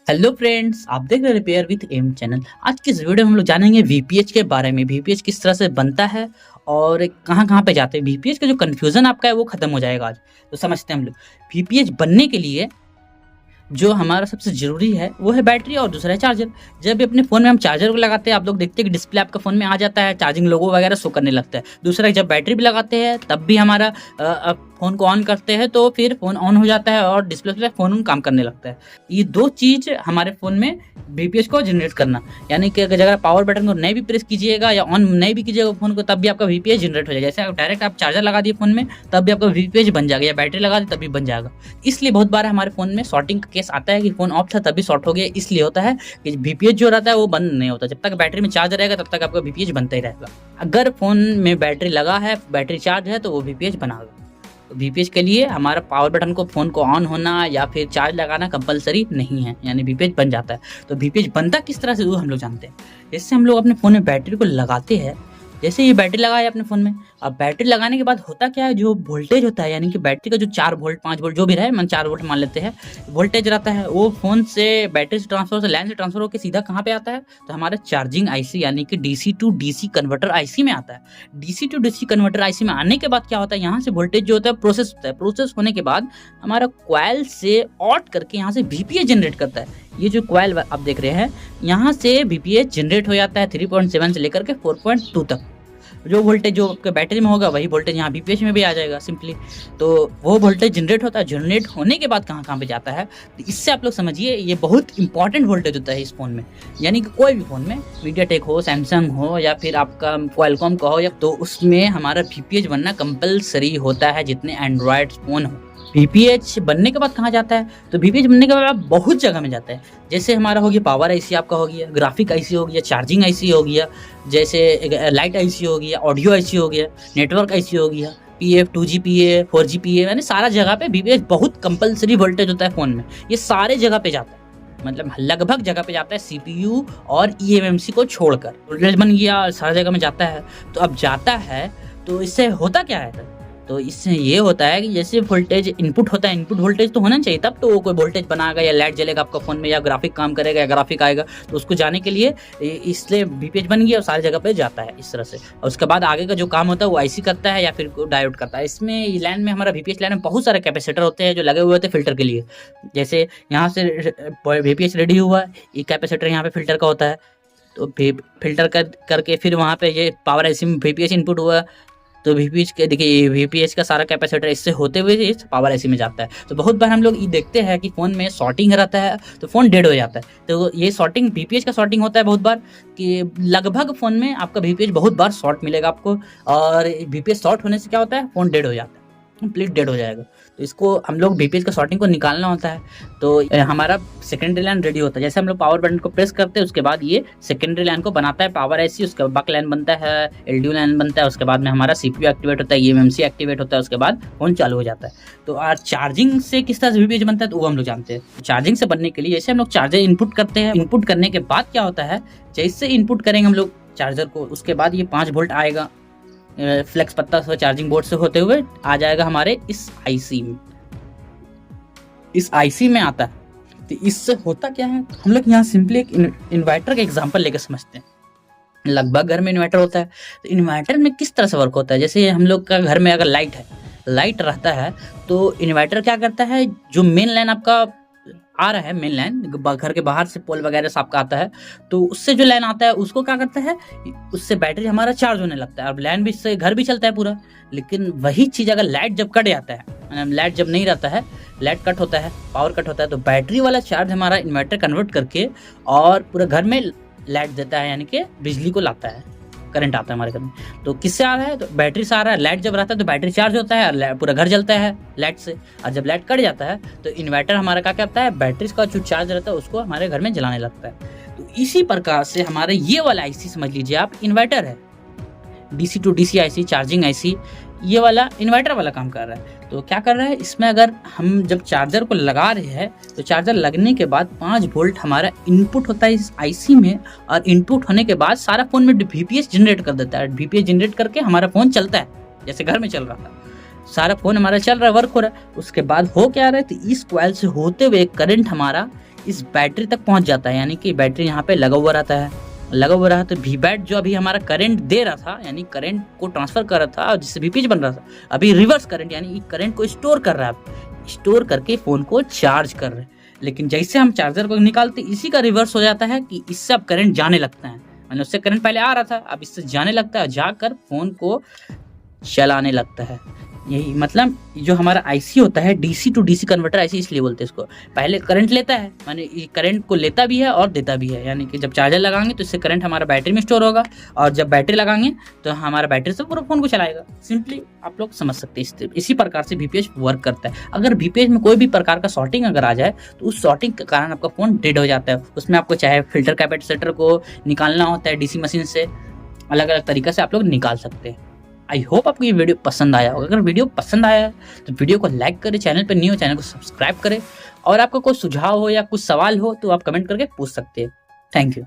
Hello friends, आप देख रहे हैं रिपेयर विथ एम चैनल। आज की इस वीडियो में हम लोग जानेंगे वीपीएच के बारे में। वीपीएच किस तरह से बनता है और कहाँ-कहाँ पे जाते हैं। वीपीएच का जो कन्फ्यूजन आपका है वो खत्म हो जाएगा आज। तो समझते हैं हम लोग। वीपीएच बनने के लिए जो हमारा सबसे ज़रूरी है वो है बैटरी और दूसरा है चार्जर। जब भी अपने फ़ोन में हम चार्जर को लगाते हैं, आप लोग देखते हैं कि डिस्प्ले आपका फ़ोन में आ जाता है, चार्जिंग लोगो वगैरह शो करने लगता है। दूसरा, जब बैटरी भी लगाते हैं तब भी हमारा फ़ोन को ऑन करते हैं तो फिर फ़ोन ऑन हो जाता है और डिस्प्ले पे फ़ोन काम करने लगता है। ये दो चीज़ हमारे फ़ोन में वीपीएच को जनरेट करना, यानी कि अगर पावर बटन को नहीं भी प्रेस कीजिएगा या ऑन नहीं भी कीजिएगा फ़ोन को, तब भी आपका वीपीएच जनरेट हो जाएगा। जैसे डायरेक्ट आप चार्जर लगा दिए फ़ोन में तब भी आपका वीपीएच बन जाएगा, या बैटरी लगा दी तब भी बन जाएगा। इसलिए बहुत बार हमारे फ़ोन में शॉर्टिंग का केस आता है कि फ़ोन ऑफ था तभी शॉर्ट हो गया। इसलिए होता है कि वीपीएच जो रहता है वो बंद नहीं होता। जब तक बैटरी में चार्ज रहेगा तब तक आपका वीपीएच बनता ही रहेगा। अगर फ़ोन में बैटरी लगा है, बैटरी चार्ज है, तो वो वीपीएच बनाएगा। वीपीएच के लिए हमारा पावर बटन को फ़ोन को ऑन होना या फिर चार्ज लगाना कंपलसरी नहीं है, यानी वीपीएच बन जाता है। तो वीपीएच बनता किस तरह से वो हम लोग जानते हैं। जैसे हम लोग अपने फ़ोन में बैटरी को लगाते हैं, जैसे ये बैटरी लगाया अपने फ़ोन में, अब बैटरी लगाने के बाद होता क्या है, जो वोल्टेज होता है, यानी कि बैटरी का जो 4 वोल्ट 5 वोल्ट जो भी रहे, मान 4 वोल्ट मान लेते हैं, वोल्टेज रहता है, वो फ़ोन से बैटरी से ट्रांसफर से लाइन से ट्रांसफर होकर सीधा कहाँ पे आता है, तो हमारे चार्जिंग आईसी यानी कि DC to DC converter IC में आता है। DC to DC converter IC में आने के बाद क्या होता है, यहाँ से वोल्टेज जो होता है प्रोसेस होता है। प्रोसेस होने के बाद हमारा कॉइल से ऑट करके यहाँ से वीपीएच जनरेट करता है। ये जो कॉइल आप देख रहे हैं, यहाँ से वीपीएच जनरेट हो जाता है 3.7 से लेकर के 4.2 तक। जो वोल्टेज जो आपके बैटरी में होगा वही वोल्टेज यहाँ वीपीएच में भी आ जाएगा सिंपली। तो वो वोल्टेज जनरेट होता है। जनरेट होने के बाद कहाँ पे जाता है, तो इससे आप लोग समझिए ये बहुत इंपॉर्टेंट वोल्टेज होता है इस फोन में। यानी कि कोई भी फोन में, मीडियाटेक हो, सैमसंग हो, या फिर आपका क्वालकॉम का हो, या तो उसमें हमारा वीपीएच बनना कंपलसरी होता है, जितने एंड्रॉयड फोन हो। वीपीएच बनने के बाद कहाँ जाता है, तो वीपीएच बनने के बाद बहुत जगह में जाता है। जैसे हमारा हो गया पावर आईसी, आपका हो गया ग्राफिक आईसी, हो गया चार्जिंग आईसी, हो गया जैसे लाइट आईसी, हो गया ऑडियो आईसी, हो गया नेटवर्क आईसी, हो गया पीएफ 2GPA 4GPA, यानी सारा जगह पे वीपीएच बहुत कंपलसरी वोल्टेज होता है फ़ोन में। ये सारे जगह पे जाता है, मतलब लगभग जगह पे जाता है, सीपीयू और ईएमएमसी को छोड़कर वोल्टेज बन गया, सारा जगह में जाता है। तो अब जाता है तो इससे होता क्या है, तो इससे ये होता है कि जैसे वोल्टेज इनपुट होता है, इनपुट वोल्टेज तो होना चाहिए, तब तो वो कोई वोल्टेज बनाएगा या लाइट जलेगा आपका फ़ोन में, या ग्राफिक काम करेगा या ग्राफिक आएगा। तो उसको जाने के लिए इसलिए वीपीएच बन गया और सारी जगह पे जाता है इस तरह से। और उसके बाद आगे का जो काम होता है वो आईसी करता है या फिर डायोड करता है। इसमें लाइन में, हमारा वीपीएच लाइन में बहुत सारे कैपेसिटर होते हैं जो लगे हुए होते हैं फिल्टर के लिए। जैसे यहाँ से वीपीएच रेडी हुआ, ये कैपेसिटर यहाँ पे फिल्टर का होता है, तो फिल्टर करके फिर वहाँ पे ये पावर आईसी में वीपीएच इनपुट हुआ, तो वीपीएच के देखिए, वीपीएच का सारा कैपेसिटर इससे होते हुए इस पावर आईसी में जाता है। तो बहुत बार हम लोग ये देखते हैं कि फ़ोन में शॉर्टिंग रहता है तो फ़ोन डेड हो जाता है। तो ये शॉर्टिंग वीपीएच का शॉर्टिंग होता है बहुत बार, कि लगभग फ़ोन में आपका वीपीएच बहुत बार शॉर्ट मिलेगा आपको, और वीपीएच शॉर्ट होने से क्या होता है, फ़ोन डेड हो जाता है, कंप्लीट डेड हो जाएगा। तो इसको हम लोग वीपीएच का शॉर्टिंग को निकालना होता है। तो हमारा सेकेंडरी लाइन रेडी होता है। जैसे हम लोग पावर बटन को प्रेस करते हैं, उसके बाद ये सेकेंडरी लाइन को बनाता है पावर आईसी, उसके बाद बक लाइन बनता है, एलडीओ लाइन बनता है, उसके बाद में हमारा सीपीयू एक्टिवेट होता है, ईएमएमसी एक्टिवेट होता है, उसके बाद फोन चालू हो जाता है। तो आज चार्जिंग से किस तरह से वीपीएच बनता है तो वो हम लोग जानते हैं। चार्जिंग से बनने के लिए जैसे हम लोग चार्जर इनपुट करते हैं, इनपुट करने के बाद क्या होता है, जैसे इनपुट करेंगे हम लोग चार्जर को, उसके बाद ये 5 वोल्ट आएगा फ्लेक्स पत्ता से चार्जिंग बोर्ड से होते हुए आ जाएगा हमारे इस आईसी में। इस आईसी में आता है। तो इससे होता क्या है, हम लोग यहाँ सिंपली एक इन्वर्टर का एग्जांपल लेकर समझते हैं। लगभग घर में इन्वर्टर होता है, तो इन्वर्टर में किस तरह से वर्क होता है। जैसे हम लोग का घर में अगर लाइट रहता है, तो इन्वर्टर क्या करता है, जो मेन लाइन आपका आ रहा है, मेन लाइन घर के बाहर से पोल वगैरह से आपका आता है, तो उससे जो लाइन आता है उसको क्या करता है, उससे बैटरी हमारा चार्ज होने लगता है, और लाइन भी से घर भी चलता है पूरा। लेकिन वही चीज़ अगर लाइट जब कट जाता है, लाइट जब नहीं रहता है, लाइट कट होता है, पावर कट होता है, तो बैटरी वाला चार्ज हमारा इन्वर्टर कन्वर्ट करके और पूरे घर में लाइट देता है, यानी कि बिजली को लाता है, करंट आता है हमारे घर में। तो किससे आ रहा है, तो बैटरी से आ रहा है। लाइट जब रहता है तो बैटरी चार्ज होता है और पूरा घर जलता है लाइट से। और जब लाइट कट जाता है तो इन्वर्टर हमारा क्या करता है, बैटरी का जो चार्ज रहता है उसको हमारे घर में जलाने लगता है। तो इसी प्रकार से हमारे ये वाला आईसी समझ लीजिए आप, इन्वर्टर है, DC to DC IC, charging IC, ये वाला इन्वर्टर वाला काम कर रहा है। तो क्या कर रहा है, इसमें अगर हम जब चार्जर को लगा रहे हैं, तो चार्जर लगने के बाद 5 वोल्ट हमारा इनपुट होता है इस आईसी में, और इनपुट होने के बाद सारा फ़ोन में वीपीएच जनरेट कर देता है। वीपीएच जनरेट करके हमारा फ़ोन चलता है, जैसे घर में चल रहा था। सारा फ़ोन हमारा चल रहा है, वर्क हो रहा है। उसके बाद हो क्या रहा है, तो इस कॉइल से होते हुए करंट हमारा इस बैटरी तक पहुंच जाता है, यानी कि बैटरी यहाँ पे लगा हुआ रहता है। लगा हुआ रहा तो वीबैट जो अभी हमारा करंट दे रहा था, यानी करंट को ट्रांसफर कर रहा था, जिससे वीपीएच बन रहा था, अभी रिवर्स करंट यानी करंट को स्टोर कर रहा है, स्टोर करके फ़ोन को चार्ज कर रहे हैं। लेकिन जैसे हम चार्जर को निकालते इसी का रिवर्स हो जाता है कि इससे अब करंट जाने लगता है, यानी उससे करंट पहले आ रहा था, अब इससे जाने लगता है, जाकर फ़ोन को चलाने लगता है। यही मतलब जो हमारा आईसी होता है, DC to DC converter IC इसलिए बोलते हैं इसको, पहले करंट लेता है, माने ये करंट को लेता भी है और देता भी है। यानी कि जब चार्जर लगाएंगे तो इससे करंट हमारा बैटरी में स्टोर होगा, और जब बैटरी लगाएंगे तो हमारा बैटरी से पूरा फोन को चलाएगा। सिंपली आप लोग समझ सकते हैं, इसी प्रकार से वीपीएच वर्क करता है। अगर वीपीएच में कोई भी प्रकार का शॉर्टिंग अगर आ जाए तो उस शॉर्टिंग के कारण आपका फोन डेड हो जाता है। उसमें आपको चाहे फिल्टर कैपेसिटर को निकालना होता है डीसी मशीन से, अलग अलग तरीके से आप लोग निकाल सकते हैं। आई होप आपको ये वीडियो पसंद आया होगा। अगर वीडियो पसंद आया तो वीडियो को लाइक करें, चैनल पर न्यू हो चैनल को सब्सक्राइब करें, और आपका कोई सुझाव हो या कुछ सवाल हो तो आप कमेंट करके पूछ सकते हैं। Thank you.